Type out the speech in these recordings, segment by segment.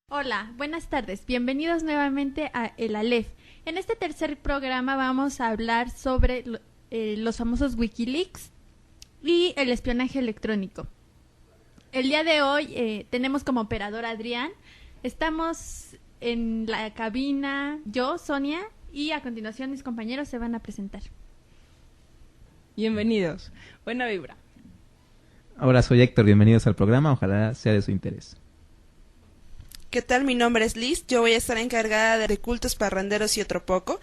Hola, buenas tardes. Bienvenidos nuevamente a El Aleph. En este tercer programa vamos a hablar sobre los famosos Wikileaks y el espionaje electrónico. El día de hoy tenemos como operador a Adrián. Estamos en la cabina yo, Sonia, y a continuación mis compañeros se van a presentar. Bienvenidos. Buena vibra. Hola, soy Héctor. Bienvenidos al programa. Ojalá sea de su interés. ¿Qué tal? Mi nombre es Liz, yo voy a estar encargada de cultos parranderos y otro poco.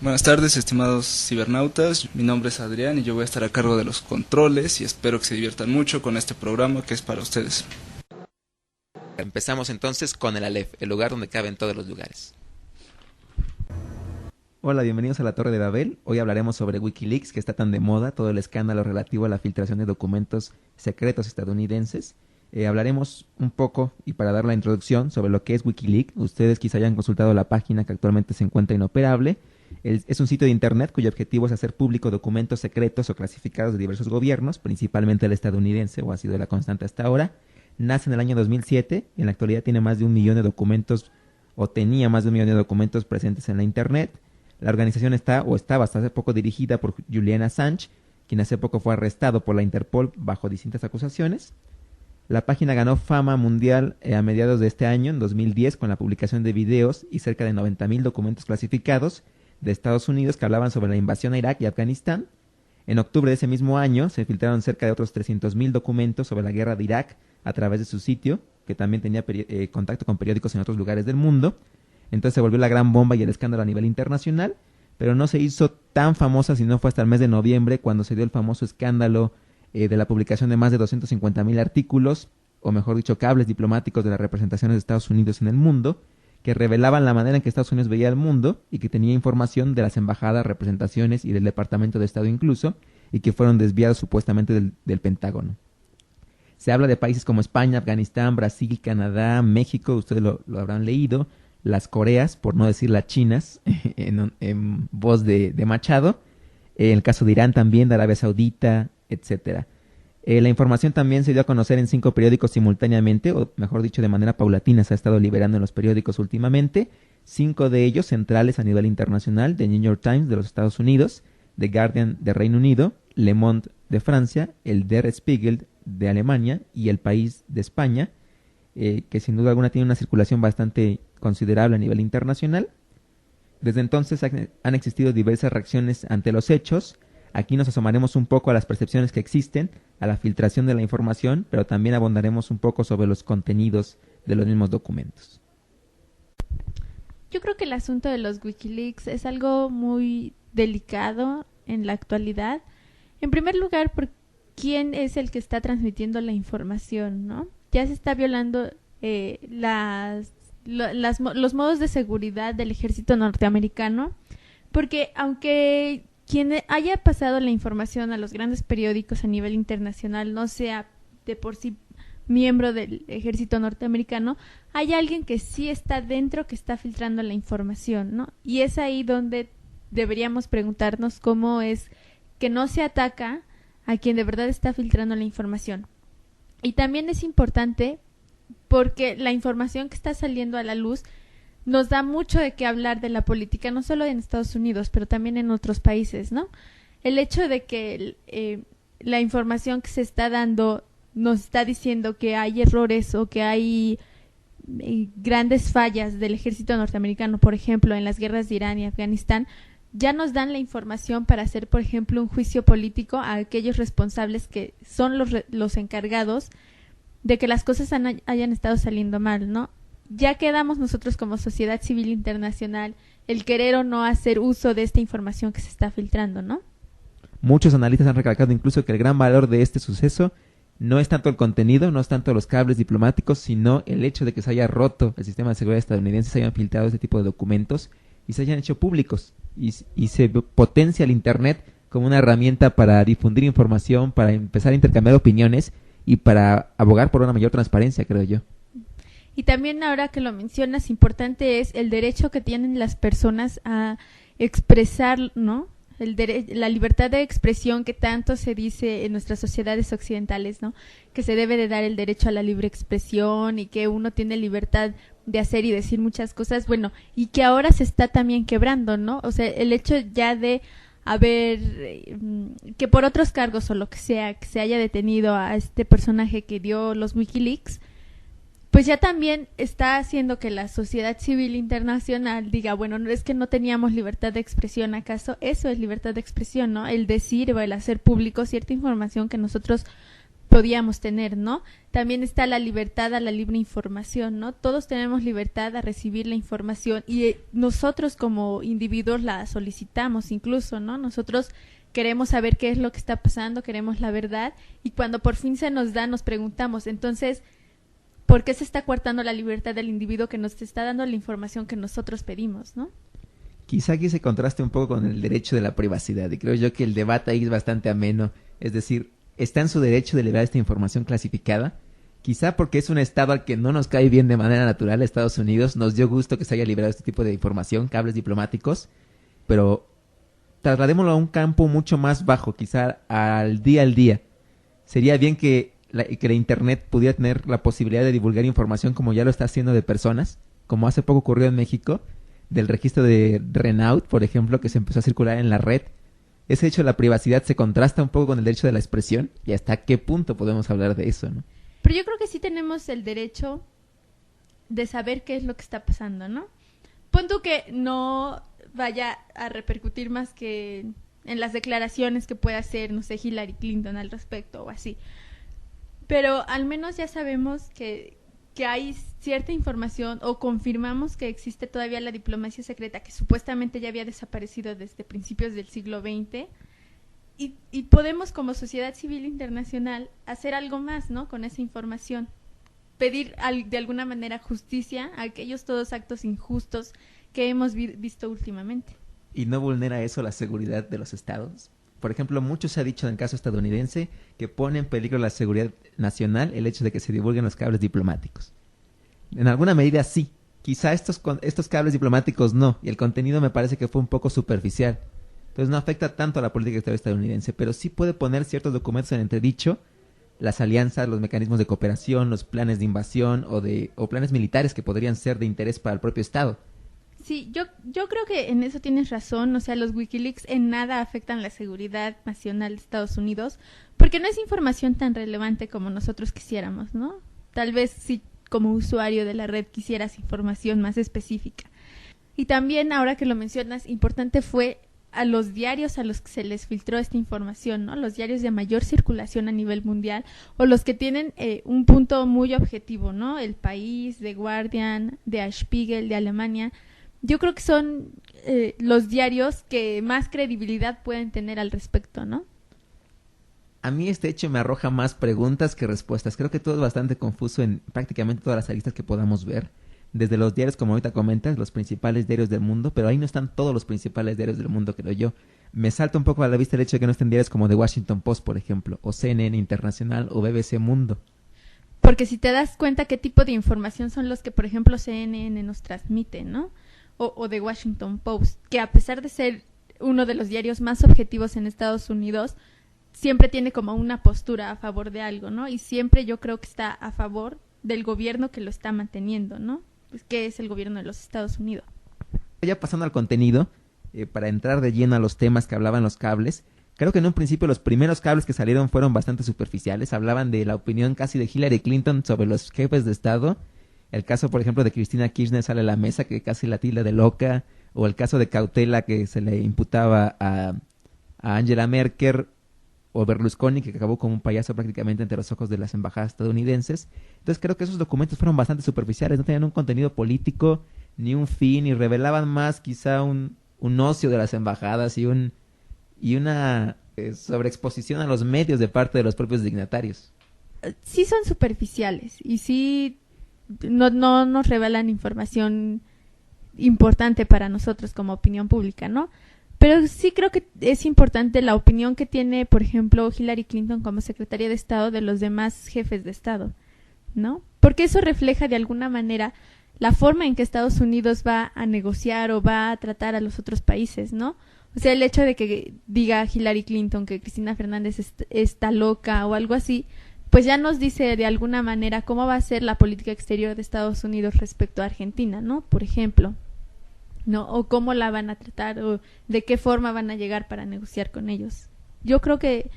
Buenas tardes, estimados cibernautas, mi nombre es Adrián y yo voy a estar a cargo de los controles y espero que se diviertan mucho con este programa que es para ustedes. Empezamos entonces con el Aleph, el lugar donde caben todos los lugares. Hola, bienvenidos a la Torre de Babel. Hoy hablaremos sobre Wikileaks, que está tan de moda, todo el escándalo relativo a la filtración de documentos secretos estadounidenses. Hablaremos un poco, y para dar la introducción, sobre lo que es Wikileaks. Ustedes quizá hayan consultado la página que actualmente se encuentra inoperable. Es un sitio de internet cuyo objetivo es hacer público documentos secretos o clasificados de diversos gobiernos, principalmente el estadounidense, o ha sido la constante hasta ahora. Nace en el año 2007, en la actualidad tiene más de 1 millón de documentos, o tenía más de 1 millón de documentos presentes en la internet. La organización estaba hasta hace poco dirigida por Julian Assange, quien hace poco fue arrestado por la Interpol bajo distintas acusaciones. La página ganó fama mundial a mediados de este año, en 2010, con la publicación de videos y cerca de 90,000 documentos clasificados de Estados Unidos que hablaban sobre la invasión a Irak y Afganistán. En octubre de ese mismo año se filtraron cerca de otros 300,000 documentos sobre la guerra de Irak a través de su sitio, que también tenía contacto con periódicos en otros lugares del mundo. Entonces se volvió la gran bomba y el escándalo a nivel internacional, pero no se hizo tan famosa sino fue hasta el mes de noviembre cuando se dio el famoso escándalo de la publicación de más de 250,000 artículos, o mejor dicho, cables diplomáticos de las representaciones de Estados Unidos en el mundo, que revelaban la manera en que Estados Unidos veía el mundo y que tenía información de las embajadas, representaciones y del Departamento de Estado incluso, y que fueron desviados supuestamente del Pentágono. Se habla de países como España, Afganistán, Brasil, Canadá, México, ustedes lo habrán leído, las Coreas, por no decir las chinas, en voz de Machado, en el caso de Irán también, de Arabia Saudita, etcétera. La información también se dio a conocer en 5 periódicos simultáneamente, o mejor dicho, de manera paulatina se ha estado liberando en los periódicos últimamente. 5 de ellos centrales a nivel internacional: The New York Times de los Estados Unidos, The Guardian de Reino Unido, Le Monde de Francia, el Der Spiegel de Alemania y El País de España, que sin duda alguna tiene una circulación bastante considerable a nivel internacional. Desde entonces han existido diversas reacciones ante los hechos. Aquí nos asomaremos un poco a las percepciones que existen, a la filtración de la información, pero también abondaremos un poco sobre los contenidos de los mismos documentos. Yo creo que el asunto de los Wikileaks es algo muy delicado en la actualidad. En primer lugar, por quién es el que está transmitiendo la información, ¿no? Ya se está violando los modos de seguridad del ejército norteamericano, porque aunque quien haya pasado la información a los grandes periódicos a nivel internacional no sea de por sí miembro del ejército norteamericano, hay alguien que sí está dentro que está filtrando la información, ¿no? Y es ahí donde deberíamos preguntarnos cómo es que no se ataca a quien de verdad está filtrando la información. Y también es importante porque la información que está saliendo a la luz nos da mucho de qué hablar de la política, no solo en Estados Unidos, pero también en otros países, ¿no? El hecho de que la información que se está dando nos está diciendo que hay errores o que hay grandes fallas del ejército norteamericano, por ejemplo, en las guerras de Irán y Afganistán, ya nos dan la información para hacer, por ejemplo, un juicio político a aquellos responsables que son los encargados de que las cosas hayan estado saliendo mal, ¿no? Ya quedamos nosotros como sociedad civil internacional el querer o no hacer uso de esta información que se está filtrando, ¿no? Muchos analistas han recalcado incluso que el gran valor de este suceso no es tanto el contenido, no es tanto los cables diplomáticos, sino el hecho de que se haya roto el sistema de seguridad estadounidense, se hayan filtrado este tipo de documentos y se hayan hecho públicos y se potencia el Internet como una herramienta para difundir información, para empezar a intercambiar opiniones y para abogar por una mayor transparencia, creo yo. Y también ahora que lo mencionas, importante es el derecho que tienen las personas a expresar, ¿no? la libertad de expresión que tanto se dice en nuestras sociedades occidentales, ¿no? Que se debe de dar el derecho a la libre expresión y que uno tiene libertad de hacer y decir muchas cosas, bueno, y que ahora se está también quebrando, ¿no? O sea, el hecho ya de haber, que por otros cargos o lo que sea, que se haya detenido a este personaje que dio los WikiLeaks, pues ya también está haciendo que la sociedad civil internacional diga, bueno, no es que no teníamos libertad de expresión, ¿acaso eso es libertad de expresión, no? El decir o el hacer público cierta información que nosotros podíamos tener, ¿no? También está la libertad a la libre información, ¿no? Todos tenemos libertad a recibir la información y nosotros como individuos la solicitamos incluso, ¿no? Nosotros queremos saber qué es lo que está pasando, queremos la verdad y cuando por fin se nos da nos preguntamos, entonces, ¿por qué se está coartando la libertad del individuo que nos está dando la información que nosotros pedimos, ¿no? Quizá aquí se contraste un poco con el derecho de la privacidad y creo yo que el debate ahí es bastante ameno, es decir, está en su derecho de liberar esta información clasificada, quizá porque es un estado al que no nos cae bien de manera natural, Estados Unidos, nos dio gusto que se haya liberado este tipo de información, cables diplomáticos, pero trasladémoslo a un campo mucho más bajo, quizá al día. Sería bien que la Internet pudiera tener la posibilidad de divulgar información como ya lo está haciendo de personas, como hace poco ocurrió en México, del registro de Renault, por ejemplo, que se empezó a circular en la red. Ese hecho de la privacidad se contrasta un poco con el derecho de la expresión y hasta qué punto podemos hablar de eso, ¿no? Pero yo creo que sí tenemos el derecho de saber qué es lo que está pasando, ¿no? Pon tú que no vaya a repercutir más que en las declaraciones que pueda hacer, no sé, Hillary Clinton al respecto o así. Pero al menos ya sabemos que hay cierta información o confirmamos que existe todavía la diplomacia secreta que supuestamente ya había desaparecido desde principios del siglo XX y podemos como sociedad civil internacional hacer algo más, ¿no? Con esa información. Pedir de alguna manera justicia a aquellos todos actos injustos que hemos visto últimamente. ¿Y no vulnera eso la seguridad de los estados? Por ejemplo, mucho se ha dicho en el caso estadounidense que pone en peligro la seguridad nacional el hecho de que se divulguen los cables diplomáticos. En alguna medida sí, quizá estos cables diplomáticos no, y el contenido me parece que fue un poco superficial. Entonces no afecta tanto a la política exterior estadounidense, pero sí puede poner ciertos documentos en entredicho, las alianzas, los mecanismos de cooperación, los planes de invasión o planes militares que podrían ser de interés para el propio Estado. Sí, yo creo que en eso tienes razón, o sea, los WikiLeaks en nada afectan la seguridad nacional de Estados Unidos, porque no es información tan relevante como nosotros quisiéramos, ¿no? Tal vez si como usuario de la red quisieras información más específica. Y también, ahora que lo mencionas, importante fue a los diarios a los que se les filtró esta información, ¿no? Los diarios de mayor circulación a nivel mundial o los que tienen un punto muy objetivo, ¿no? El País, The Guardian, Der Spiegel de Alemania. Yo creo que son los diarios que más credibilidad pueden tener al respecto, ¿no? A mí este hecho me arroja más preguntas que respuestas. Creo que todo es bastante confuso en prácticamente todas las aristas que podamos ver. Desde los diarios, como ahorita comentas, los principales diarios del mundo, pero ahí no están todos los principales diarios del mundo, creo yo. Me salta un poco a la vista el hecho de que no estén diarios como The Washington Post, por ejemplo, o CNN Internacional, o BBC Mundo. Porque si te das cuenta qué tipo de información son los que, por ejemplo, CNN nos transmite, ¿no? O The Washington Post, que a pesar de ser uno de los diarios más objetivos en Estados Unidos, siempre tiene como una postura a favor de algo, ¿no? Y siempre yo creo que está a favor del gobierno que lo está manteniendo, ¿no? Pues que es el gobierno de los Estados Unidos. Ya pasando al contenido, para entrar de lleno a los temas que hablaban los cables, creo que en un principio los primeros cables que salieron fueron bastante superficiales, hablaban de la opinión casi de Hillary Clinton sobre los jefes de Estado. El caso, por ejemplo, de Cristina Kirchner sale a la mesa que casi la tilda de loca, o el caso de Cautela que se le imputaba a Angela Merkel, o Berlusconi, que acabó como un payaso prácticamente ante los ojos de las embajadas estadounidenses. Entonces creo que esos documentos fueron bastante superficiales, no tenían un contenido político, ni un fin, y revelaban más quizá un ocio de las embajadas y una sobreexposición a los medios de parte de los propios dignatarios. Sí son superficiales, y sí no nos revelan información importante para nosotros como opinión pública, ¿no? Pero sí creo que es importante la opinión que tiene, por ejemplo, Hillary Clinton como secretaria de Estado de los demás jefes de Estado, ¿no? Porque eso refleja de alguna manera la forma en que Estados Unidos va a negociar o va a tratar a los otros países, ¿no? O sea, el hecho de que diga Hillary Clinton que Cristina Fernández está loca o algo así, pues ya nos dice de alguna manera cómo va a ser la política exterior de Estados Unidos respecto a Argentina, ¿no? Por ejemplo, ¿no? O cómo la van a tratar o de qué forma van a llegar para negociar con ellos. Yo creo que,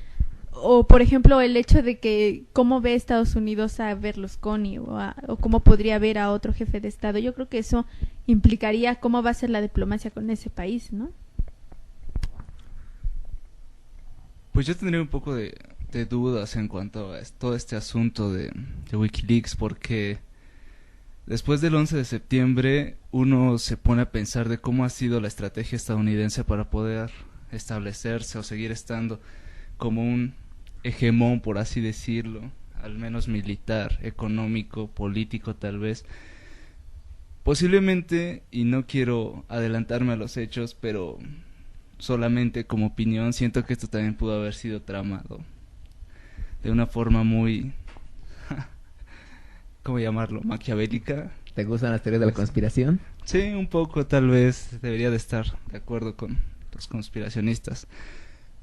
o por ejemplo, el hecho de que cómo ve Estados Unidos a Berlusconi o cómo podría ver a otro jefe de Estado, yo creo que eso implicaría cómo va a ser la diplomacia con ese país, ¿no? Pues yo tendría un poco de dudas en cuanto a todo este asunto de Wikileaks, porque después del 11 de septiembre uno se pone a pensar de cómo ha sido la estrategia estadounidense para poder establecerse o seguir estando como un hegemón, por así decirlo, al menos militar, económico, político tal vez. Posiblemente, y no quiero adelantarme a los hechos, pero solamente como opinión, siento que esto también pudo haber sido tramado de una forma muy, ¿cómo llamarlo? Maquiavélica. ¿Te gustan las teorías de la conspiración? Sí, un poco, tal vez debería de estar de acuerdo con los conspiracionistas.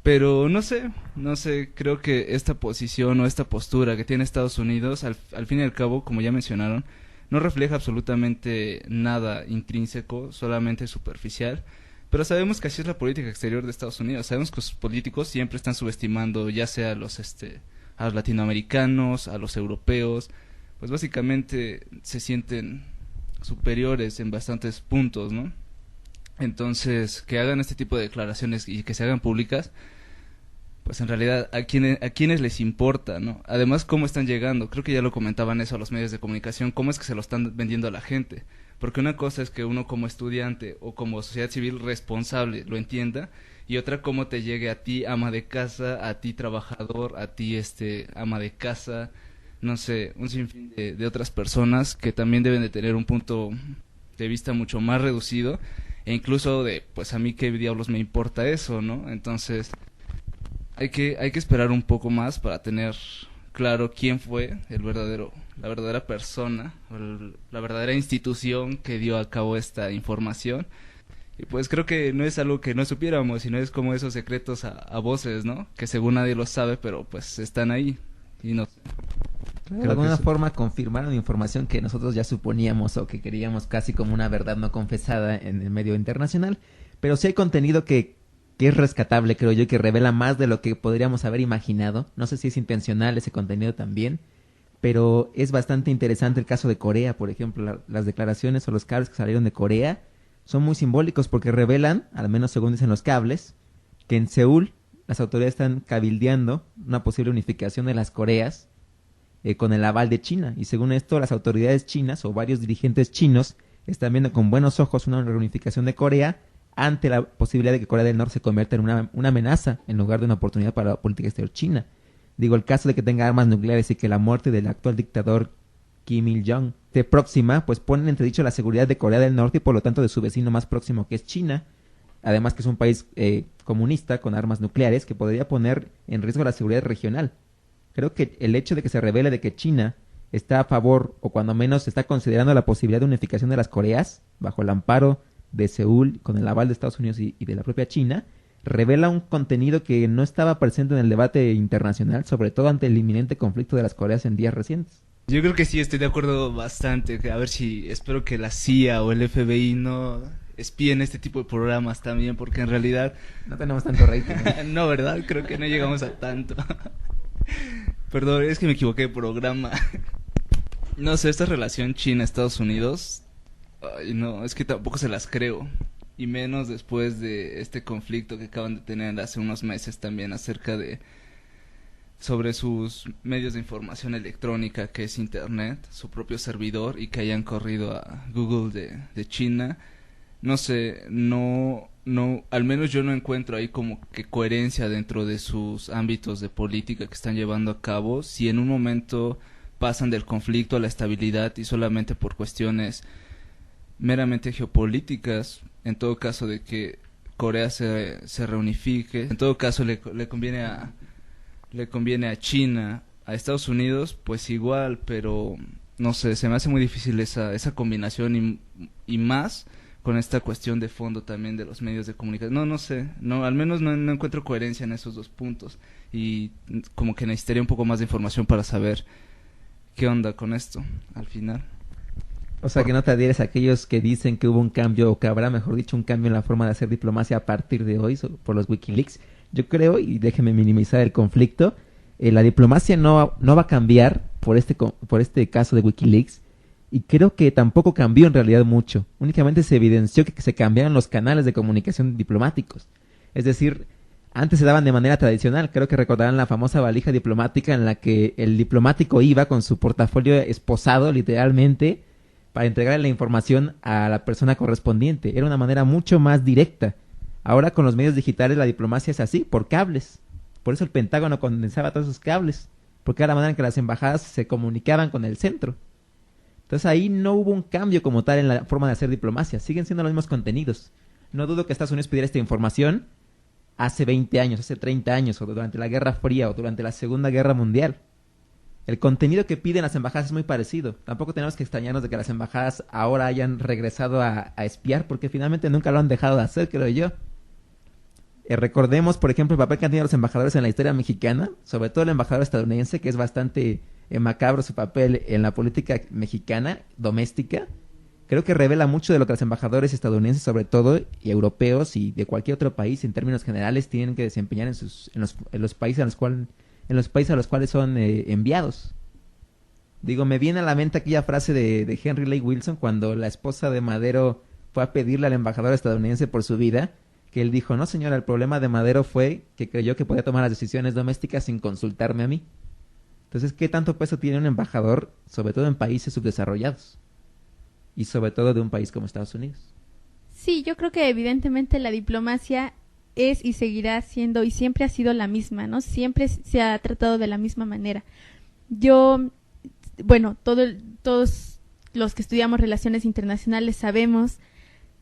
Pero no sé, creo que esta posición o esta postura que tiene Estados Unidos, al fin y al cabo, como ya mencionaron, no refleja absolutamente nada intrínseco, solamente superficial. Pero sabemos que así es la política exterior de Estados Unidos. Sabemos que sus políticos siempre están subestimando ya sea a los latinoamericanos, a los europeos. Pues básicamente se sienten superiores en bastantes puntos, ¿no? Entonces, que hagan este tipo de declaraciones y que se hagan públicas, pues en realidad a quienes les importa, ¿no? Además, cómo están llegando. Creo que ya lo comentaban eso a los medios de comunicación, cómo es que se lo están vendiendo a la gente. Porque una cosa es que uno como estudiante o como sociedad civil responsable lo entienda, y otra cómo te llegue a ti ama de casa, a ti trabajador, a ti ama de casa, no sé, un sinfín de otras personas que también deben de tener un punto de vista mucho más reducido, e incluso de, pues a mí qué diablos me importa eso, ¿no? Entonces hay que esperar un poco más para tener claro quién fue la verdadera persona, la verdadera institución que dio a cabo esta información. Y pues creo que no es algo que no supiéramos, sino es como esos secretos a voces, ¿no? Que según nadie los sabe, pero pues están ahí y no. Claro, de alguna forma confirmaron información que nosotros ya suponíamos o que queríamos casi como una verdad no confesada en el medio internacional. Pero sí hay contenido que es rescatable, creo yo, y que revela más de lo que podríamos haber imaginado. No sé si es intencional ese contenido también, pero es bastante interesante el caso de Corea, por ejemplo. Las declaraciones o los cables que salieron de Corea son muy simbólicos porque revelan, al menos según dicen los cables, que en Seúl las autoridades están cabildeando una posible unificación de las Coreas con el aval de China. Y según esto, las autoridades chinas o varios dirigentes chinos están viendo con buenos ojos una reunificación de Corea ante la posibilidad de que Corea del Norte se convierta en una amenaza en lugar de una oportunidad para la política exterior china. Digo, el caso de que tenga armas nucleares y que la muerte del actual dictador Kim Il-jong esté próxima, pues pone en entredicho la seguridad de Corea del Norte y por lo tanto de su vecino más próximo, que es China. Además que es un país comunista con armas nucleares que podría poner en riesgo la seguridad regional. Creo que el hecho de que se revele de que China está a favor, o cuando menos está considerando la posibilidad de unificación de las Coreas, bajo el amparo de Seúl, con el aval de Estados Unidos y de la propia China, revela un contenido que no estaba presente en el debate internacional, sobre todo ante el inminente conflicto de las Coreas en días recientes. Yo creo que sí, estoy de acuerdo bastante. A ver si, espero que la CIA o el FBI no espíen este tipo de programas también, porque en realidad... No tenemos tanto rating, ¿no? No, ¿verdad? Creo que no llegamos a tanto. Perdón, es que me equivoqué de programa. No sé, esta relación China-Estados Unidos... Ay, no, es que tampoco se las creo. Y menos después de este conflicto que acaban de tener hace unos meses también acerca de... sobre sus medios de información electrónica, que es Internet, su propio servidor, y que hayan corrido a Google de China. No sé, no, al menos yo no encuentro ahí como que coherencia dentro de sus ámbitos de política que están llevando a cabo, si en un momento pasan del conflicto a la estabilidad y solamente por cuestiones meramente geopolíticas, en todo caso de que Corea se reunifique, en todo caso le conviene a China, a Estados Unidos, pues igual, pero no sé, se me hace muy difícil esa combinación y más con esta cuestión de fondo también de los medios de comunicación. No sé, al menos no encuentro coherencia en esos dos puntos y como que necesitaría un poco más de información para saber qué onda con esto al final. O sea, que no te adhieres a aquellos que dicen que hubo un cambio, o que habrá, mejor dicho, un cambio en la forma de hacer diplomacia a partir de hoy por los Wikileaks. Yo creo, y déjeme minimizar el conflicto, la diplomacia no va a cambiar por este caso de Wikileaks, y creo que tampoco cambió en realidad mucho. Únicamente se evidenció que se cambiaron los canales de comunicación diplomáticos. Es decir, antes se daban de manera tradicional. Creo que recordarán la famosa valija diplomática en la que el diplomático iba con su portafolio esposado, literalmente, para entregarle la información a la persona correspondiente. Era una manera mucho más directa. Ahora con los medios digitales la diplomacia es así, por cables. Por eso el Pentágono condensaba todos esos cables, porque era la manera en que las embajadas se comunicaban con el centro. Entonces ahí no hubo un cambio como tal en la forma de hacer diplomacia. Siguen siendo los mismos contenidos. No dudo que Estados Unidos pidiera esta información hace 20 años, hace 30 años, o durante la Guerra Fría, o durante la Segunda Guerra Mundial. El contenido que piden las embajadas es muy parecido. Tampoco tenemos que extrañarnos de que las embajadas ahora hayan regresado a espiar, porque finalmente nunca lo han dejado de hacer, creo yo. Recordemos, por ejemplo, el papel que han tenido los embajadores en la historia mexicana, sobre todo el embajador estadounidense, que es bastante macabro su papel en la política mexicana doméstica. Creo que revela mucho de lo que los embajadores estadounidenses, sobre todo, y europeos y de cualquier otro país, en términos generales, tienen que desempeñar en los países a los cuales son enviados. Digo, me viene a la mente aquella frase de Henry Lake Wilson cuando la esposa de Madero fue a pedirle al embajador estadounidense por su vida, que él dijo: no señora, el problema de Madero fue que creyó que podía tomar las decisiones domésticas sin consultarme a mí. Entonces, ¿qué tanto peso tiene un embajador, sobre todo en países subdesarrollados? Y sobre todo de un país como Estados Unidos. Sí, yo creo que evidentemente la diplomacia es y seguirá siendo y siempre ha sido la misma, ¿no? Siempre se ha tratado de la misma manera. Todos los que estudiamos relaciones internacionales sabemos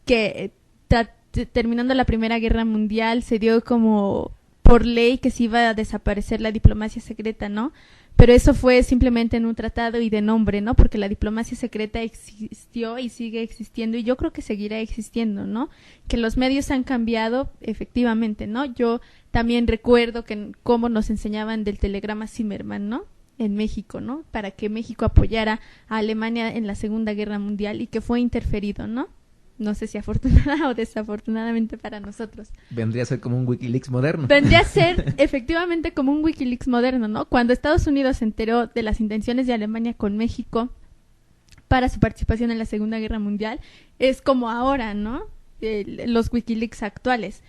que terminando la Primera Guerra Mundial se dio como por ley que se iba a desaparecer la diplomacia secreta, ¿no? Pero eso fue simplemente en un tratado y de nombre, ¿no? Porque la diplomacia secreta existió y sigue existiendo, y yo creo que seguirá existiendo, ¿no? Que los medios han cambiado, efectivamente, ¿no? Yo también recuerdo que cómo nos enseñaban del telegrama Zimmerman, ¿no? En México, ¿no? Para que México apoyara a Alemania en la Segunda Guerra Mundial, y que fue interferido, ¿no? No sé si afortunada o desafortunadamente para nosotros. Vendría a ser como un Wikileaks moderno. Vendría a ser efectivamente como un Wikileaks moderno, ¿no? Cuando Estados Unidos se enteró de las intenciones de Alemania con México para su participación en la Segunda Guerra Mundial, es como ahora, ¿no? Los Wikileaks actuales.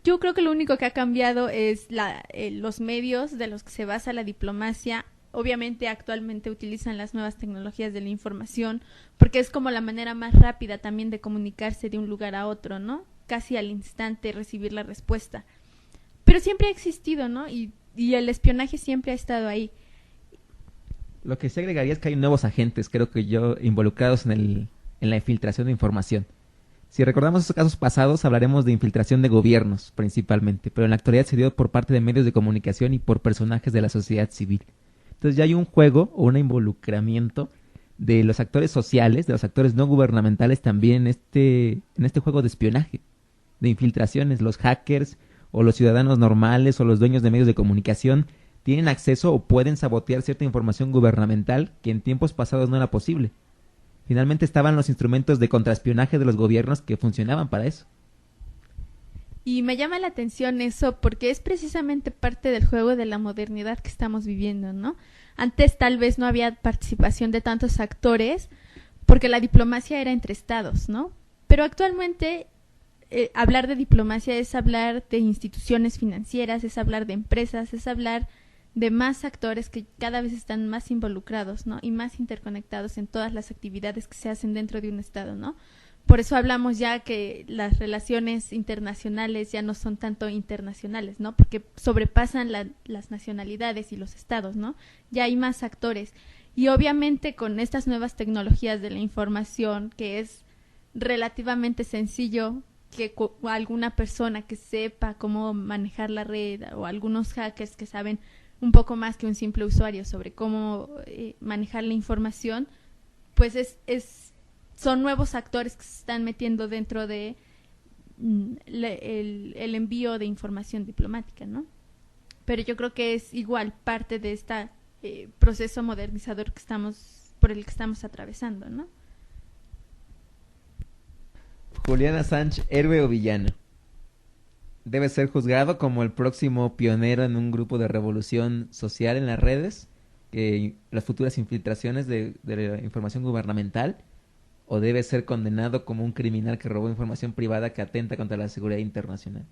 Yo creo que lo único que ha cambiado es los medios de los que se basa la diplomacia. Obviamente actualmente utilizan las nuevas tecnologías de la información, porque es como la manera más rápida también de comunicarse de un lugar a otro, ¿no? Casi al instante recibir la respuesta. Pero siempre ha existido, ¿no? Y el espionaje siempre ha estado ahí. Lo que se agregaría es que hay nuevos agentes, creo que involucrados en la infiltración de información. Si recordamos esos casos pasados, hablaremos de infiltración de gobiernos, principalmente, pero en la actualidad se dio por parte de medios de comunicación y por personajes de la sociedad civil. Entonces ya hay un juego o un involucramiento de los actores sociales, de los actores no gubernamentales también en este juego de espionaje, de infiltraciones. Los hackers o los ciudadanos normales o los dueños de medios de comunicación tienen acceso o pueden sabotear cierta información gubernamental que en tiempos pasados no era posible. Finalmente estaban los instrumentos de contraespionaje de los gobiernos que funcionaban para eso. Y me llama la atención eso porque es precisamente parte del juego de la modernidad que estamos viviendo, ¿no? Antes tal vez no había participación de tantos actores porque la diplomacia era entre estados, ¿no? Pero actualmente hablar de diplomacia es hablar de instituciones financieras, es hablar de empresas, es hablar de más actores que cada vez están más involucrados, ¿no? Y más interconectados en todas las actividades que se hacen dentro de un estado, ¿no? Por eso hablamos ya que las relaciones internacionales ya no son tanto internacionales, ¿no? Porque sobrepasan las nacionalidades y los estados, ¿no? Ya hay más actores. Y obviamente con estas nuevas tecnologías de la información, que es relativamente sencillo que alguna persona que sepa cómo manejar la red, o algunos hackers que saben un poco más que un simple usuario sobre cómo manejar la información, pues son nuevos actores que se están metiendo dentro de el envío de información diplomática, ¿no? Pero yo creo que es igual parte de este proceso modernizador por el que estamos atravesando, ¿no? Julián Assange, ¿héroe o villano? ¿Debe ser juzgado como el próximo pionero en un grupo de revolución social en las redes? Las futuras infiltraciones de la información gubernamental, o debe ser condenado como un criminal que robó información privada que atenta contra la seguridad internacional.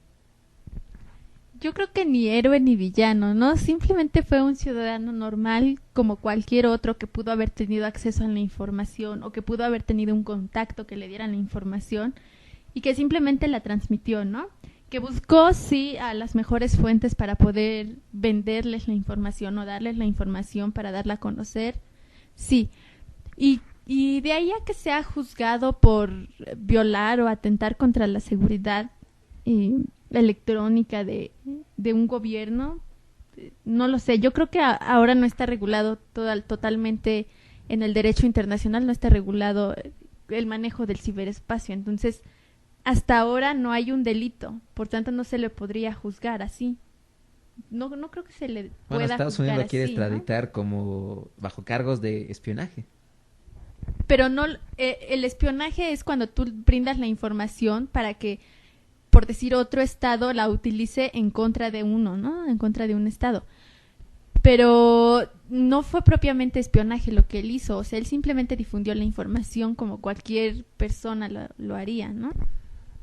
Yo creo que ni héroe ni villano, ¿no? Simplemente fue un ciudadano normal como cualquier otro que pudo haber tenido acceso a la información o que pudo haber tenido un contacto que le dieran la información y que simplemente la transmitió, ¿no? Que buscó, sí, a las mejores fuentes para poder venderles la información o darles la información para darla a conocer, sí. Y de ahí a que sea juzgado por violar o atentar contra la seguridad electrónica de un gobierno, no lo sé. Yo creo que ahora no está regulado totalmente en el derecho internacional, no está regulado el manejo del ciberespacio. Entonces, hasta ahora no hay un delito, por tanto no se le podría juzgar así. No creo que se le pueda Estados Unidos juzgar lo quiere así, extraditar, ¿no? como bajo cargos de espionaje. Pero no, el espionaje es cuando tú brindas la información para que, por decir, otro estado la utilice en contra de uno, ¿no? En contra de un estado. Pero no fue propiamente espionaje lo que él hizo, o sea, él simplemente difundió la información como cualquier persona lo haría, ¿no?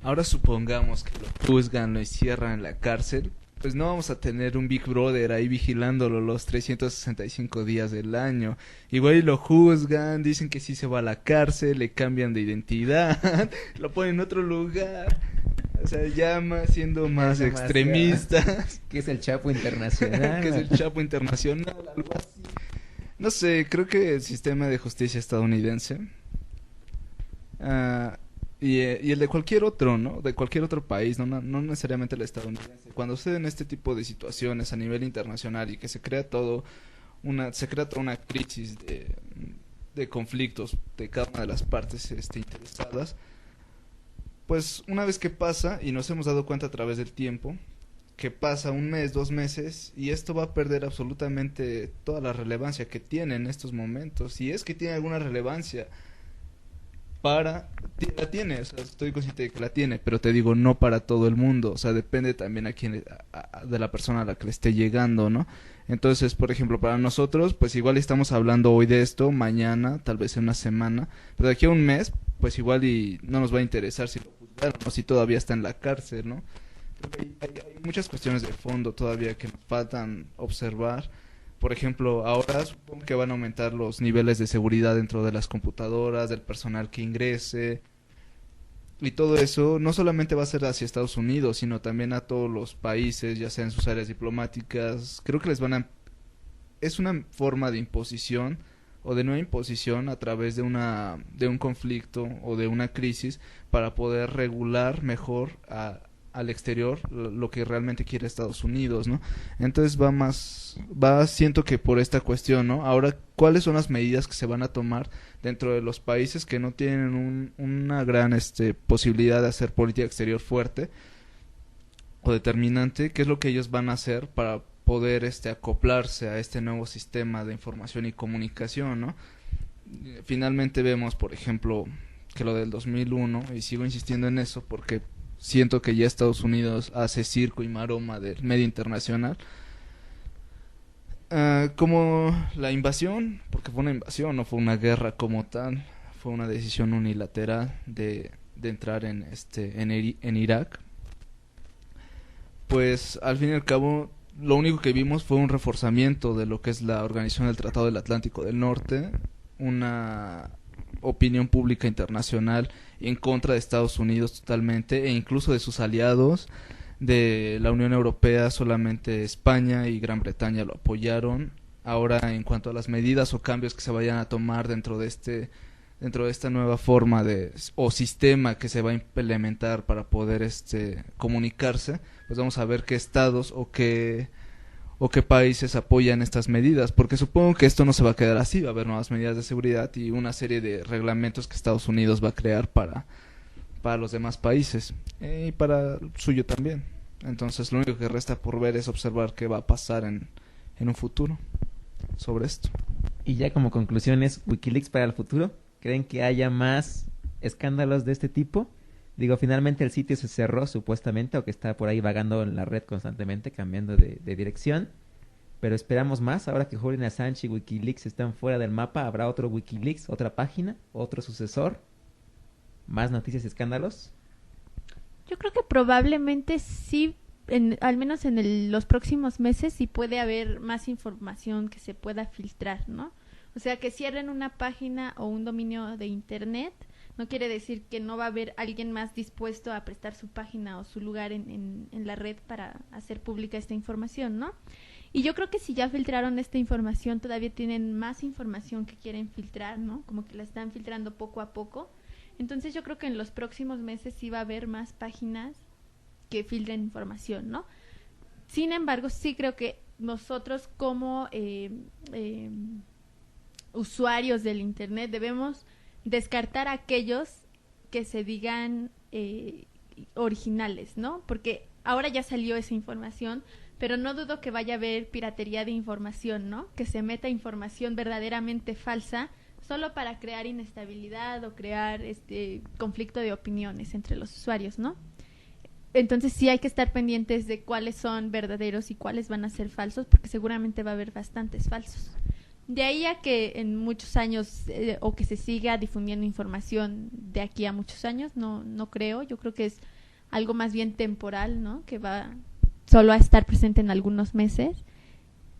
Ahora supongamos que lo juzgan, lo encierran en la cárcel, pues no vamos a tener un Big Brother ahí vigilándolo los 365 días del año. Igual y lo juzgan, dicen que sí se va a la cárcel, le cambian de identidad, lo ponen en otro lugar. O sea, siendo más extremistas. Que es el Chapo Internacional. Que es el Chapo Internacional, algo así. No sé, creo que el sistema de justicia estadounidense y el de cualquier otro, ¿no? De cualquier otro país, no necesariamente el estadounidense. Cuando suceden este tipo de situaciones a nivel internacional y que se crea toda una crisis de conflictos de cada una de las partes interesadas, pues una vez que pasa, y nos hemos dado cuenta a través del tiempo, que pasa un mes, 2 meses, y esto va a perder absolutamente toda la relevancia que tiene en estos momentos. Si es que tiene alguna relevancia la tiene, o sea, estoy consciente de que la tiene, pero te digo, no para todo el mundo, o sea, depende también de la persona a la que le esté llegando, ¿no? Entonces, por ejemplo, para nosotros, pues igual estamos hablando hoy de esto, mañana, tal vez en una semana, pero de aquí a un mes, pues igual y no nos va a interesar si lo juzgaron o si todavía está en la cárcel, ¿no? Hay muchas cuestiones de fondo todavía que nos faltan observar. Por ejemplo, ahora supongo que van a aumentar los niveles de seguridad dentro de las computadoras, del personal que ingrese. Y todo eso no solamente va a ser hacia Estados Unidos, sino también a todos los países, ya sea en sus áreas diplomáticas. Creo que es una forma de imposición o de no imposición a través de un conflicto o de una crisis para poder regular mejor al exterior lo que realmente quiere Estados Unidos, ¿no? Entonces siento que por esta cuestión, ¿no? Ahora, ¿cuáles son las medidas que se van a tomar dentro de los países que no tienen una gran posibilidad de hacer política exterior fuerte o determinante? ¿Qué es lo que ellos van a hacer para poder acoplarse a este nuevo sistema de información y comunicación, ¿no? Finalmente vemos, por ejemplo, que lo del 2001, y sigo insistiendo en eso porque siento que ya Estados Unidos hace circo y maroma del medio internacional, como la invasión, porque fue una invasión, no fue una guerra como tal, fue una decisión unilateral de entrar en Irak. Pues al fin y al cabo lo único que vimos fue un reforzamiento de lo que es la Organización del Tratado del Atlántico del Norte, una opinión pública internacional en contra de Estados Unidos totalmente, e incluso de sus aliados de la Unión Europea. Solamente España y Gran Bretaña lo apoyaron. Ahora, en cuanto a las medidas o cambios que se vayan a tomar dentro de esta nueva forma o sistema que se va a implementar para poder comunicarse, pues vamos a ver qué estados o qué o qué países apoyan estas medidas, porque supongo que esto no se va a quedar así, va a haber nuevas medidas de seguridad y una serie de reglamentos que Estados Unidos va a crear para los demás países y para el suyo también. Entonces lo único que resta por ver es observar qué va a pasar en un futuro sobre esto. Y ya como conclusiones, Wikileaks para el futuro, ¿creen que haya más escándalos de este tipo? Digo, finalmente el sitio se cerró supuestamente, o que está por ahí vagando en la red constantemente, cambiando de dirección. Pero esperamos más. Ahora que Julian Assange y Wikileaks están fuera del mapa, ¿habrá otro Wikileaks, otra página, otro sucesor? ¿Más noticias y escándalos? Yo creo que probablemente sí, al menos en los próximos meses, sí puede haber más información que se pueda filtrar, ¿no? O sea, que cierren una página o un dominio de internet no quiere decir que no va a haber alguien más dispuesto a prestar su página o su lugar en la red para hacer pública esta información, ¿no? Y yo creo que si ya filtraron esta información, todavía tienen más información que quieren filtrar, ¿no? Como que la están filtrando poco a poco. Entonces yo creo que en los próximos meses sí va a haber más páginas que filtren información, ¿no? Sin embargo, sí creo que nosotros como usuarios del internet debemos descartar aquellos que se digan originales, ¿no? Porque ahora ya salió esa información, pero no dudo que vaya a haber piratería de información, ¿no? Que se meta información verdaderamente falsa solo para crear inestabilidad o crear conflicto de opiniones entre los usuarios, ¿no? Entonces sí hay que estar pendientes de cuáles son verdaderos y cuáles van a ser falsos, porque seguramente va a haber bastantes falsos. De ahí a que en muchos años o que se siga difundiendo información de aquí a muchos años, no creo. Yo creo que es algo más bien temporal, ¿no? Que va solo a estar presente en algunos meses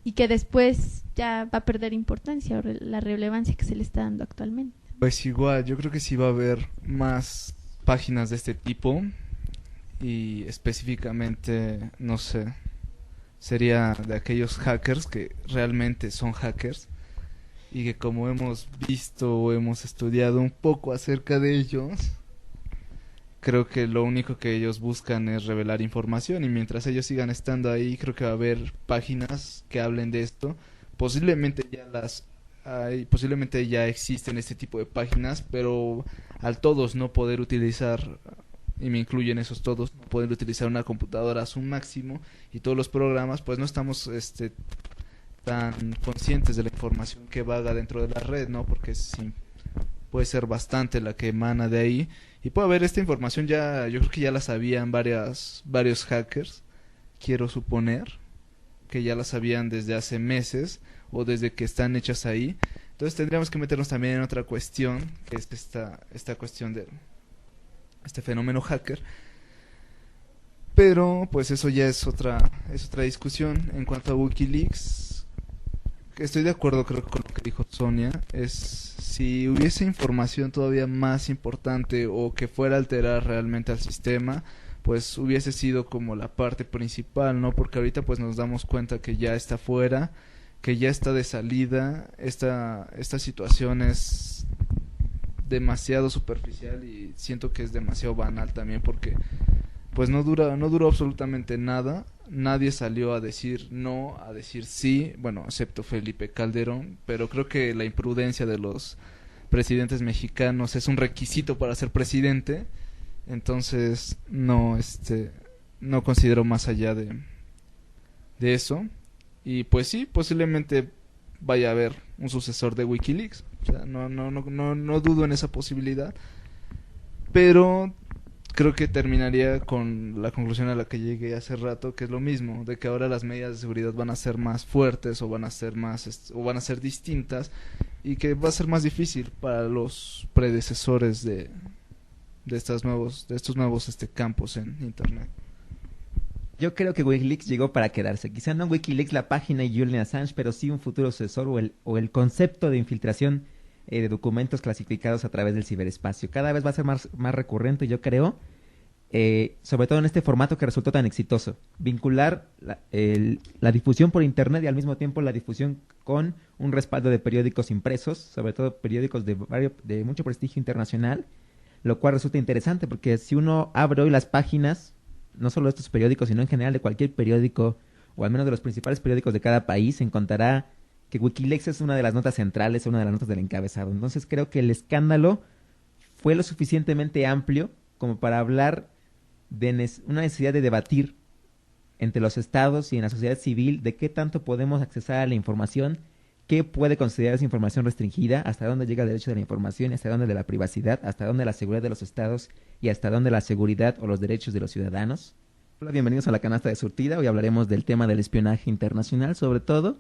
y que después ya va a perder importancia o la relevancia que se le está dando actualmente. Pues igual, yo creo que sí va a haber más páginas de este tipo y específicamente, no sé, sería de aquellos hackers que realmente son hackers y que como hemos visto o hemos estudiado un poco acerca de ellos, creo que lo único que ellos buscan es revelar información y mientras ellos sigan estando ahí, creo que va a haber páginas que hablen de esto. Posiblemente ya existen este tipo de páginas, pero al todos no poder utilizar, y me incluyen esos todos, no poder utilizar una computadora a su máximo y todos los programas, pues no estamos tan conscientes de la información que vaga dentro de la red, ¿no? Porque sí, puede ser bastante la que emana de ahí y puede haber esta información ya, yo creo que ya la sabían varios hackers, quiero suponer que ya la sabían desde hace meses o desde que están hechas ahí. Entonces tendríamos que meternos también en otra cuestión, que es esta cuestión de este fenómeno hacker. Pero pues eso ya es otra discusión. En cuanto a WikiLeaks, estoy de acuerdo creo con lo que dijo Sonia, es si hubiese información todavía más importante o que fuera a alterar realmente al sistema, pues hubiese sido como la parte principal, ¿no? Porque ahorita pues nos damos cuenta que ya está fuera, que ya está de salida, esta situación es demasiado superficial y siento que es demasiado banal también porque pues no duró absolutamente nada, nadie salió a decir no, a decir sí, bueno, excepto Felipe Calderón, pero creo que la imprudencia de los presidentes mexicanos es un requisito para ser presidente, entonces no considero más allá de eso, y pues sí, posiblemente vaya a haber un sucesor de WikiLeaks, o sea, no dudo en esa posibilidad, pero creo que terminaría con la conclusión a la que llegué hace rato, que es lo mismo, de que ahora las medidas de seguridad van a ser más fuertes o van a ser distintas y que va a ser más difícil para los predecesores de estos nuevos campos en internet. Yo creo que WikiLeaks llegó para quedarse. Quizá no WikiLeaks la página y Julian Assange, pero sí un futuro sucesor o el concepto de infiltración de documentos clasificados a través del ciberespacio. Cada vez va a ser más recurrente, yo creo, sobre todo en este formato que resultó tan exitoso. Vincular la difusión por internet y al mismo tiempo la difusión con un respaldo de periódicos impresos, sobre todo periódicos de mucho prestigio internacional, lo cual resulta interesante porque si uno abre hoy las páginas, no solo de estos periódicos, sino en general de cualquier periódico o al menos de los principales periódicos de cada país, encontrará que Wikileaks es una de las notas centrales, una de las notas del encabezado. Entonces creo que el escándalo fue lo suficientemente amplio como para hablar de una necesidad de debatir entre los estados y en la sociedad civil de qué tanto podemos accesar a la información, qué puede considerarse información restringida, hasta dónde llega el derecho de la información, hasta dónde de la privacidad, hasta dónde la seguridad de los estados y hasta dónde la seguridad o los derechos de los ciudadanos. Hola, bienvenidos a la canasta de surtida. Hoy hablaremos del tema del espionaje internacional, sobre todo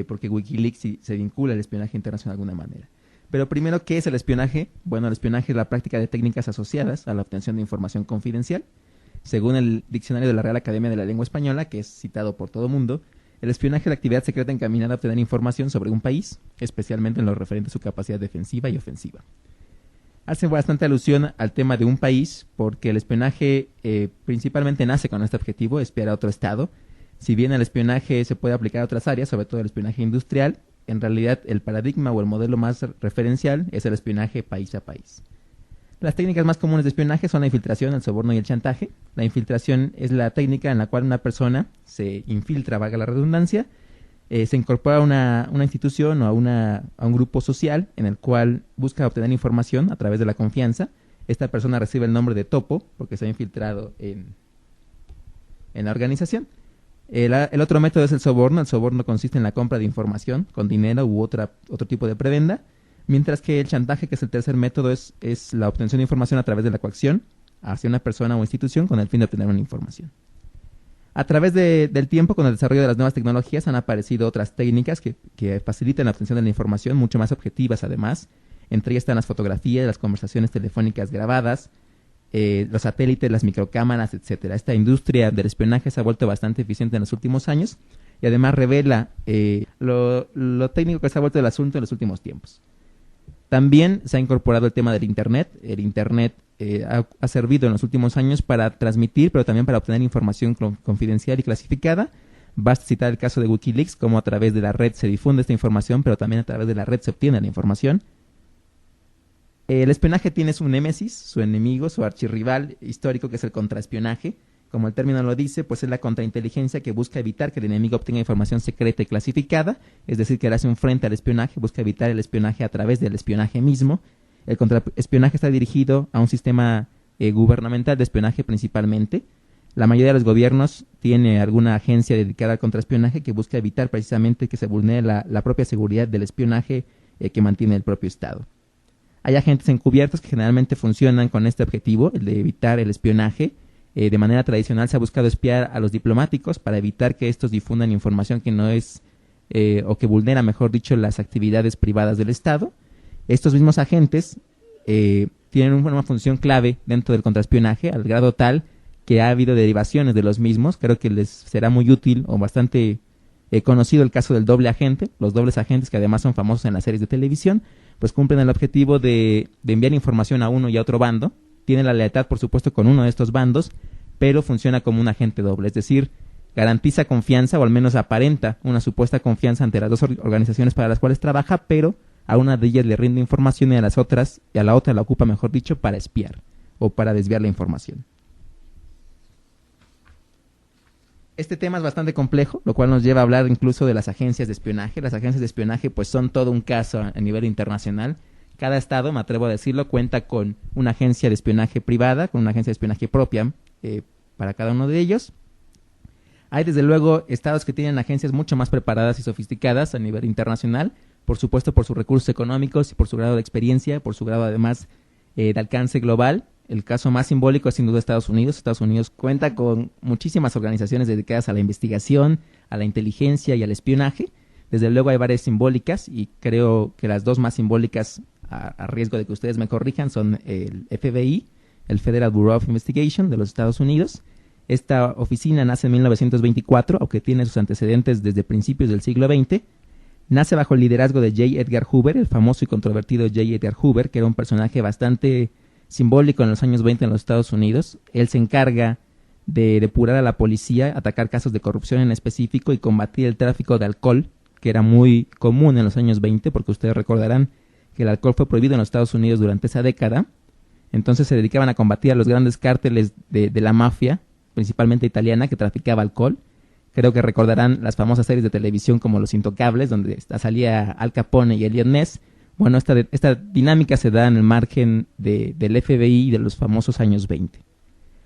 porque Wikileaks se vincula al espionaje internacional de alguna manera. Pero primero, ¿qué es el espionaje? Bueno, el espionaje es la práctica de técnicas asociadas a la obtención de información confidencial. Según el diccionario de la Real Academia de la Lengua Española, que es citado por todo mundo, el espionaje es la actividad secreta encaminada a obtener información sobre un país, especialmente en lo referente a su capacidad defensiva y ofensiva. Hace bastante alusión al tema de un país, porque el espionaje principalmente nace con este objetivo, espiar a otro estado. Si bien el espionaje se puede aplicar a otras áreas, sobre todo el espionaje industrial, en realidad el paradigma o el modelo más referencial es el espionaje país a país. Las técnicas más comunes de espionaje son la infiltración, el soborno y el chantaje. La infiltración es la técnica en la cual una persona se infiltra, valga la redundancia, se incorpora a una institución o a un grupo social en el cual busca obtener información a través de la confianza. Esta persona recibe el nombre de topo porque se ha infiltrado en la organización. El otro método es el soborno. El soborno consiste en la compra de información con dinero u otro tipo de prebenda. Mientras que el chantaje, que es el tercer método, es la obtención de información a través de la coacción hacia una persona o institución con el fin de obtener una información. A través del tiempo, con el desarrollo de las nuevas tecnologías, han aparecido otras técnicas que facilitan la obtención de la información, mucho más objetivas además. Entre ellas están las fotografías, las conversaciones telefónicas grabadas, los satélites, las microcámaras, etcétera. Esta industria del espionaje se ha vuelto bastante eficiente en los últimos años y además revela lo técnico que se ha vuelto el asunto en los últimos tiempos. También se ha incorporado el tema del Internet. El Internet ha servido en los últimos años para transmitir, pero también para obtener información confidencial y clasificada. Basta citar el caso de Wikileaks, cómo a través de la red se difunde esta información, pero también a través de la red se obtiene la información. El espionaje tiene su némesis, su enemigo, su archirrival histórico, que es el contraespionaje. Como el término lo dice, pues es la contrainteligencia que busca evitar que el enemigo obtenga información secreta y clasificada, es decir, que le hace un frente al espionaje, busca evitar el espionaje a través del espionaje mismo. El contraespionaje está dirigido a un sistema gubernamental de espionaje principalmente. La mayoría de los gobiernos tiene alguna agencia dedicada al contraespionaje que busca evitar precisamente que se vulnere la propia seguridad del espionaje que mantiene el propio Estado. Hay agentes encubiertos que generalmente funcionan con este objetivo, el de evitar el espionaje. De manera tradicional se ha buscado espiar a los diplomáticos para evitar que estos difundan información que no es, o que vulnera, mejor dicho, las actividades privadas del Estado. Estos mismos agentes tienen una función clave dentro del contraespionaje, al grado tal que ha habido derivaciones de los mismos. Creo que les será muy útil o bastante conocido el caso del doble agente. Los dobles agentes, que además son famosos en las series de televisión, pues cumplen el objetivo de enviar información a uno y a otro bando. Tiene la lealtad, por supuesto, con uno de estos bandos, pero funciona como un agente doble, es decir, garantiza confianza o al menos aparenta una supuesta confianza ante las dos organizaciones para las cuales trabaja, pero a una de ellas le rinde información y a las otras, y a la otra la ocupa, mejor dicho, para espiar o para desviar la información. Este tema es bastante complejo, lo cual nos lleva a hablar incluso de las agencias de espionaje. Las agencias de espionaje pues son todo un caso a nivel internacional. Cada estado, me atrevo a decirlo, cuenta con una agencia de espionaje privada, con una agencia de espionaje propia para cada uno de ellos. Hay desde luego estados que tienen agencias mucho más preparadas y sofisticadas a nivel internacional, por supuesto por sus recursos económicos y por su grado de experiencia, por su grado además de alcance global. El caso más simbólico es sin duda Estados Unidos. Estados Unidos cuenta con muchísimas organizaciones dedicadas a la investigación, a la inteligencia y al espionaje. Desde luego hay varias simbólicas y creo que las dos más simbólicas, a riesgo de que ustedes me corrijan, son el FBI, el Federal Bureau of Investigation de los Estados Unidos. Esta oficina nace en 1924, aunque tiene sus antecedentes desde principios del siglo XX. Nace bajo el liderazgo de J. Edgar Hoover, el famoso y controvertido J. Edgar Hoover, que era un personaje bastante simbólico en los años 20 en los Estados Unidos. Él se encarga de depurar a la policía, atacar casos de corrupción en específico y combatir el tráfico de alcohol, que era muy común en los años 20, porque ustedes recordarán que el alcohol fue prohibido en los Estados Unidos durante esa década. Entonces se dedicaban a combatir a los grandes cárteles de la mafia, principalmente italiana, que traficaba alcohol. Creo que recordarán las famosas series de televisión como Los Intocables, donde salía Al Capone y Elliot Ness. Bueno, esta dinámica se da en el margen del FBI de los famosos años 20.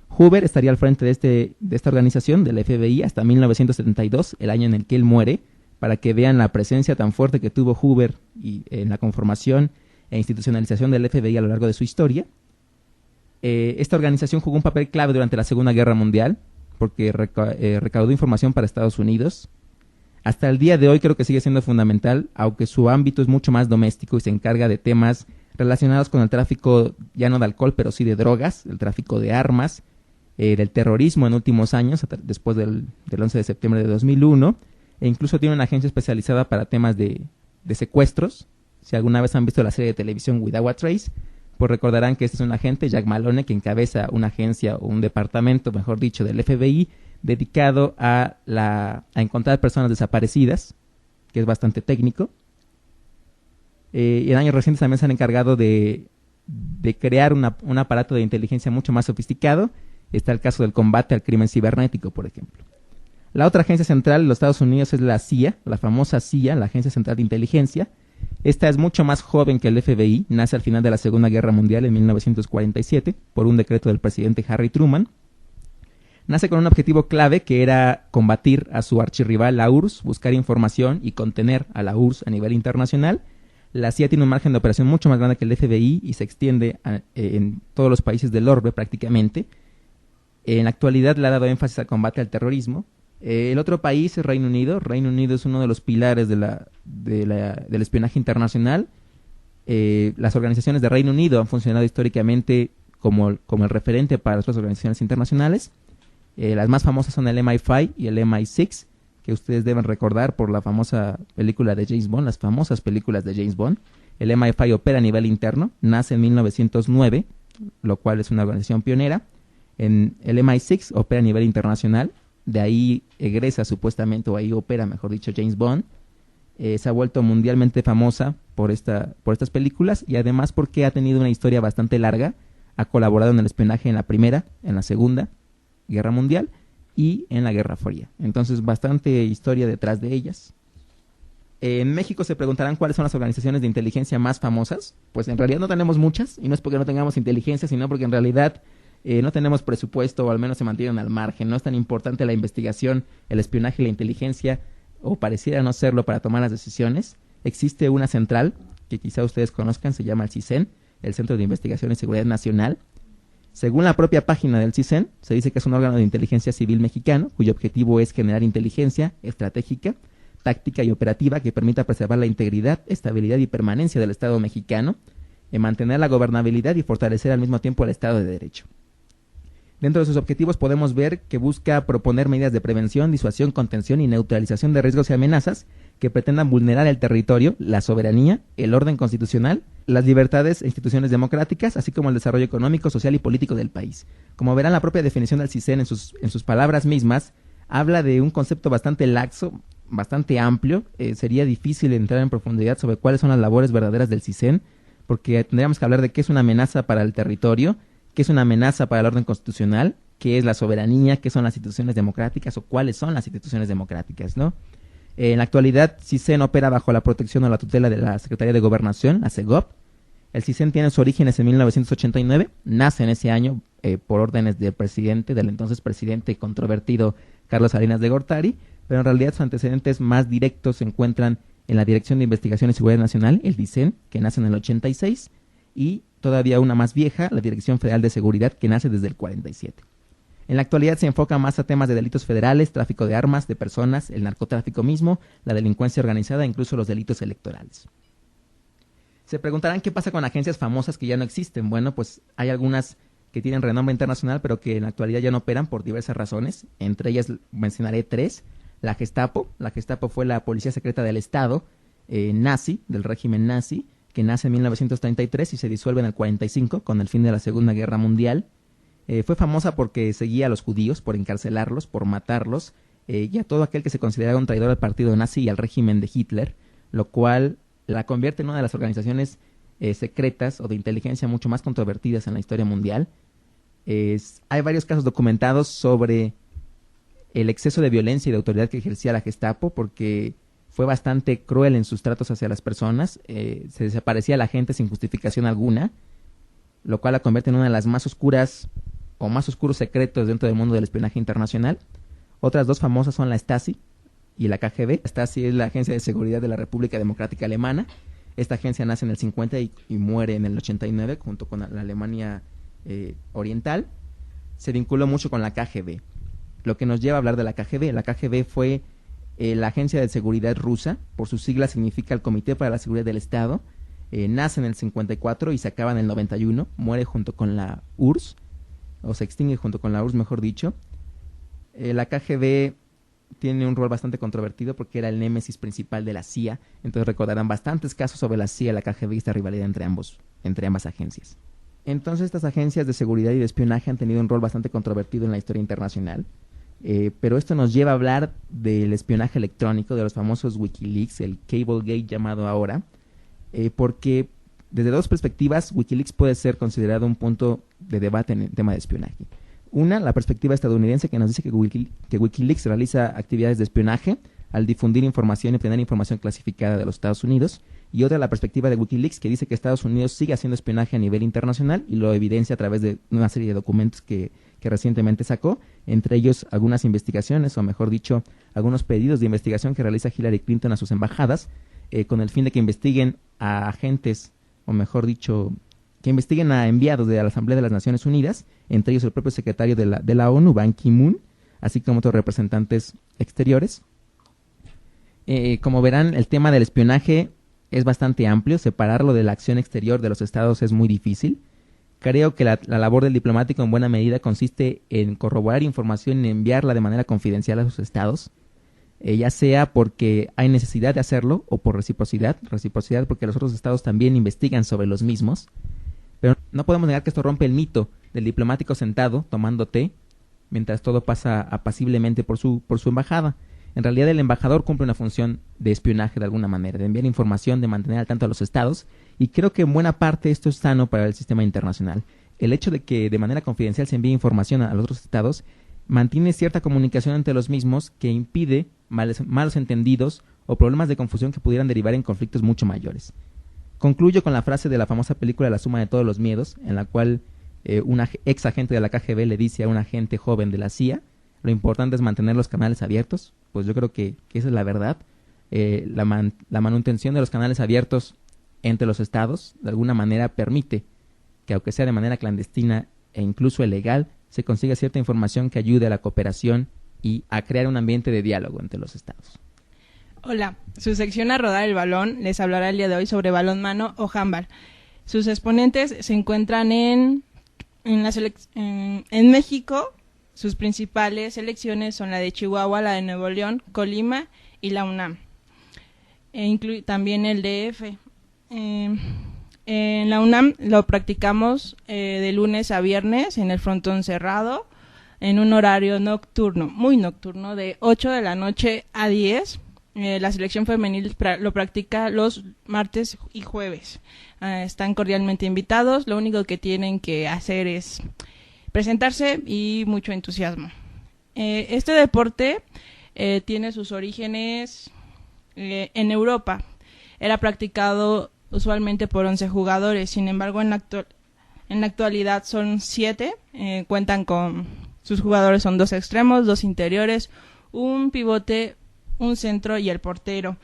Hoover estaría al frente de esta organización, del FBI, hasta 1972, el año en el que él muere, para que vean la presencia tan fuerte que tuvo Hoover en la conformación e institucionalización del FBI a lo largo de su historia. Esta organización jugó un papel clave durante la Segunda Guerra Mundial, porque recaudó información para Estados Unidos. Hasta el día de hoy creo que sigue siendo fundamental, aunque su ámbito es mucho más doméstico y se encarga de temas relacionados con el tráfico, ya no de alcohol, pero sí de drogas, el tráfico de armas, del terrorismo en últimos años, después del 11 de septiembre de 2001, e incluso tiene una agencia especializada para temas de secuestros. Si alguna vez han visto la serie de televisión Without a Trace, pues recordarán que este es un agente, Jack Malone, que encabeza una agencia o un departamento, mejor dicho, del FBI, dedicado a encontrar personas desaparecidas, que es bastante técnico. Y en años recientes también se han encargado de crear un aparato de inteligencia mucho más sofisticado. Está el caso del combate al crimen cibernético, por ejemplo. La otra agencia central de los Estados Unidos es la CIA, la famosa CIA, la Agencia Central de Inteligencia. Esta es mucho más joven que el FBI, nace al final de la Segunda Guerra Mundial en 1947 por un decreto del presidente Harry Truman. Nace con un objetivo clave que era combatir a su archirrival la URSS, buscar información y contener a la URSS a nivel internacional. La CIA tiene un margen de operación mucho más grande que el FBI y se extiende en todos los países del orbe prácticamente. En la actualidad le ha dado énfasis al combate al terrorismo. El otro país es Reino Unido. Reino Unido es uno de los pilares del espionaje internacional. Las organizaciones de Reino Unido han funcionado históricamente como el referente para otras organizaciones internacionales. Las más famosas son el MI5 y el MI6, que ustedes deben recordar por la famosa película de James Bond, las famosas películas de James Bond. El MI5 opera a nivel interno, nace en 1909, lo cual es una organización pionera. El MI6 opera a nivel internacional, de ahí egresa supuestamente, o ahí opera, mejor dicho, James Bond. Se ha vuelto mundialmente famosa por estas películas y además porque ha tenido una historia bastante larga. Ha colaborado en el espionaje en la Primera, en la Segunda Guerra Mundial y en la Guerra Fría. Entonces, bastante historia detrás de ellas. En México se preguntarán cuáles son las organizaciones de inteligencia más famosas. Pues en realidad no tenemos muchas, y no es porque no tengamos inteligencia, sino porque en realidad no tenemos presupuesto, o al menos se mantienen al margen. No es tan importante la investigación, el espionaje y la inteligencia, o pareciera no serlo para tomar las decisiones. Existe una central, que quizá ustedes conozcan, se llama el CISEN, el Centro de Investigación y Seguridad Nacional. Según la propia página del CISEN, se dice que es un órgano de inteligencia civil mexicano, cuyo objetivo es generar inteligencia estratégica, táctica y operativa que permita preservar la integridad, estabilidad y permanencia del Estado mexicano, mantener la gobernabilidad y fortalecer al mismo tiempo el Estado de Derecho. Dentro de sus objetivos podemos ver que busca proponer medidas de prevención, disuasión, contención y neutralización de riesgos y amenazas que pretendan vulnerar el territorio, la soberanía, el orden constitucional, las libertades e instituciones democráticas, así como el desarrollo económico, social y político del país. Como verán, la propia definición del CISEN en sus palabras mismas habla de un concepto bastante laxo, bastante amplio. Sería difícil entrar en profundidad sobre cuáles son las labores verdaderas del CISEN, porque tendríamos que hablar de qué es una amenaza para el territorio, qué es una amenaza para el orden constitucional, qué es la soberanía, qué son las instituciones democráticas o cuáles son las instituciones democráticas, ¿no? En la actualidad, CISEN opera bajo la protección o la tutela de la Secretaría de Gobernación, la SEGOB. El CISEN tiene sus orígenes en 1989, nace en ese año por órdenes del entonces presidente controvertido Carlos Salinas de Gortari, pero en realidad sus antecedentes más directos se encuentran en la Dirección de Investigación y Seguridad Nacional, el DICEN, que nace en el 86, y todavía una más vieja, la Dirección Federal de Seguridad, que nace desde el 47. En la actualidad se enfoca más a temas de delitos federales, tráfico de armas, de personas, el narcotráfico mismo, la delincuencia organizada e incluso los delitos electorales. Se preguntarán qué pasa con agencias famosas que ya no existen. Bueno, pues hay algunas que tienen renombre internacional, pero que en la actualidad ya no operan por diversas razones. Entre ellas mencionaré 3. La Gestapo. La Gestapo fue la policía secreta del Estado nazi, del régimen nazi, que nace en 1933 y se disuelve en el 45 con el fin de la Segunda Guerra Mundial. Fue famosa porque seguía a los judíos, por encarcelarlos, por matarlos, y a todo aquel que se consideraba un traidor al partido nazi y al régimen de Hitler, lo cual la convierte en una de las organizaciones secretas o de inteligencia mucho más controvertidas en la historia mundial. Hay varios casos documentados sobre el exceso de violencia y de autoridad que ejercía la Gestapo, porque fue bastante cruel en sus tratos hacia las personas, se desaparecía a la gente sin justificación alguna, lo cual la convierte en una de las más oscuras o más oscuros secretos dentro del mundo del espionaje internacional. Otras dos famosas son la Stasi y la KGB. La Stasi es la Agencia de Seguridad de la República Democrática Alemana. Esta agencia nace en el 50 y muere en el 89 junto con la Alemania Oriental. Se vinculó mucho con la KGB, lo que nos lleva a hablar de la KGB. La KGB fue la Agencia de Seguridad Rusa, por sus siglas significa el Comité para la Seguridad del Estado. Nace en el 54 y se acaba en el 91, muere junto con la URSS, o se extingue junto con la URSS, mejor dicho. La KGB tiene un rol bastante controvertido porque era el némesis principal de la CIA, entonces recordarán bastantes casos sobre la CIA y la KGB y esta rivalidad entre ambas agencias. Entonces estas agencias de seguridad y de espionaje han tenido un rol bastante controvertido en la historia internacional, pero esto nos lleva a hablar del espionaje electrónico, de los famosos Wikileaks, el Cablegate llamado ahora, porque desde dos perspectivas Wikileaks puede ser considerado un punto de debate en el tema de espionaje. Una, la perspectiva estadounidense, que nos dice que Wikileaks realiza actividades de espionaje al difundir información y obtener información clasificada de los Estados Unidos. Y otra, la perspectiva de Wikileaks, que dice que Estados Unidos sigue haciendo espionaje a nivel internacional y lo evidencia a través de una serie de documentos que recientemente sacó, entre ellos algunas investigaciones, o mejor dicho, algunos pedidos de investigación que realiza Hillary Clinton a sus embajadas, con el fin de que investiguen a agentes, o mejor dicho, que investiguen a enviados de la Asamblea de las Naciones Unidas, entre ellos el propio secretario de la ONU, Ban Ki-moon, así como otros representantes exteriores. Como verán, el tema del espionaje es bastante amplio, separarlo de la acción exterior de los estados es muy difícil. Creo que la labor del diplomático en buena medida consiste en corroborar información y enviarla de manera confidencial a sus estados, ya sea porque hay necesidad de hacerlo o por reciprocidad porque los otros estados también investigan sobre los mismos. Pero no podemos negar que esto rompe el mito del diplomático sentado tomando té mientras todo pasa apaciblemente por su embajada. En realidad el embajador cumple una función de espionaje de alguna manera, de enviar información, de mantener al tanto a los estados, y creo que en buena parte esto es sano para el sistema internacional. El hecho de que de manera confidencial se envíe información a los otros estados mantiene cierta comunicación entre los mismos que impide malos entendidos o problemas de confusión que pudieran derivar en conflictos mucho mayores. Concluyo con la frase de la famosa película La suma de todos los miedos, en la cual una ex agente de la KGB le dice a un agente joven de la CIA: lo importante es mantener los canales abiertos. Pues yo creo que esa es la verdad. La manutención de los canales abiertos entre los estados de alguna manera permite que, aunque sea de manera clandestina e incluso ilegal, se consiga cierta información que ayude a la cooperación y a crear un ambiente de diálogo entre los estados. Hola, su sección A Rodar el Balón les hablará el día de hoy sobre balonmano o handball. Sus exponentes se encuentran en México. Sus principales selecciones son la de Chihuahua, la de Nuevo León, Colima y la UNAM. También el DF. En la UNAM lo practicamos de lunes a viernes en el frontón cerrado, en un horario nocturno, muy nocturno, de 8 de la noche a 10. La selección femenil lo practica los martes y jueves. Están cordialmente invitados. Lo único que tienen que hacer es presentarse y mucho entusiasmo. Este deporte tiene sus orígenes en Europa. Era practicado usualmente por 11 jugadores. Sin embargo, en la actualidad son 7. Cuentan con sus jugadores, son 2 extremos, 2 interiores, un pivote, un centro y el portero.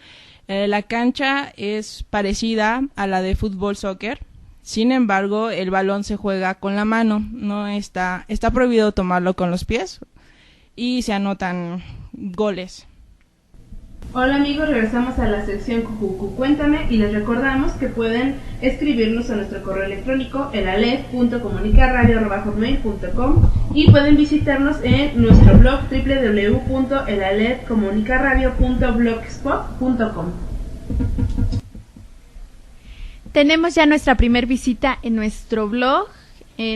La cancha es parecida a la de fútbol soccer. Sin embargo, el balón se juega con la mano, no está prohibido tomarlo con los pies y se anotan goles. Hola amigos, regresamos a la sección Cucucu Cuéntame y les recordamos que pueden escribirnos a nuestro correo electrónico elalef.comunicaradio@hotmail.com y pueden visitarnos en nuestro blog www.elalefcomunicaradio.blogspot.com. Tenemos ya nuestra primer visita en nuestro blog.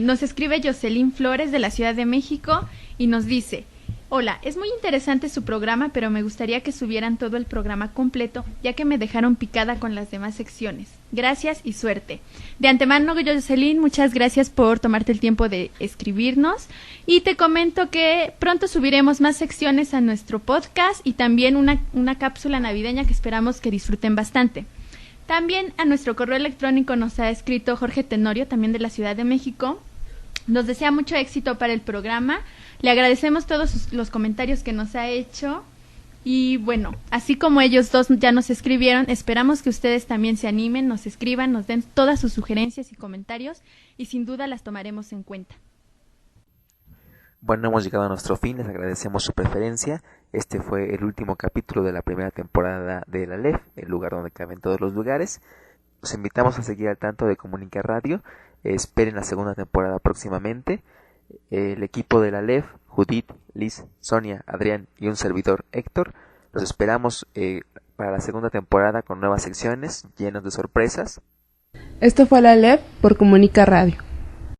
Nos escribe Jocelyn Flores de la Ciudad de México y nos dice: hola, es muy interesante su programa, pero me gustaría que subieran todo el programa completo, ya que me dejaron picada con las demás secciones. Gracias y suerte. De antemano, Jocelyn, muchas gracias por tomarte el tiempo de escribirnos. Y te comento que pronto subiremos más secciones a nuestro podcast y también una cápsula navideña que esperamos que disfruten bastante. También a nuestro correo electrónico nos ha escrito Jorge Tenorio, también de la Ciudad de México. Nos desea mucho éxito para el programa. Le agradecemos todos los comentarios que nos ha hecho. Y bueno, así como ellos dos ya nos escribieron, esperamos que ustedes también se animen, nos escriban, nos den todas sus sugerencias y comentarios y sin duda las tomaremos en cuenta. Bueno, hemos llegado a nuestro fin, les agradecemos su preferencia. Este fue el último capítulo de la primera temporada de la LEF, el lugar donde caben todos los lugares. Los invitamos a seguir al tanto de Comunica Radio, esperen la segunda temporada próximamente. El equipo de la LEF, Judith, Liz, Sonia, Adrián y un servidor Héctor, los esperamos para la segunda temporada con nuevas secciones llenas de sorpresas. Esto fue la LEF por Comunica Radio.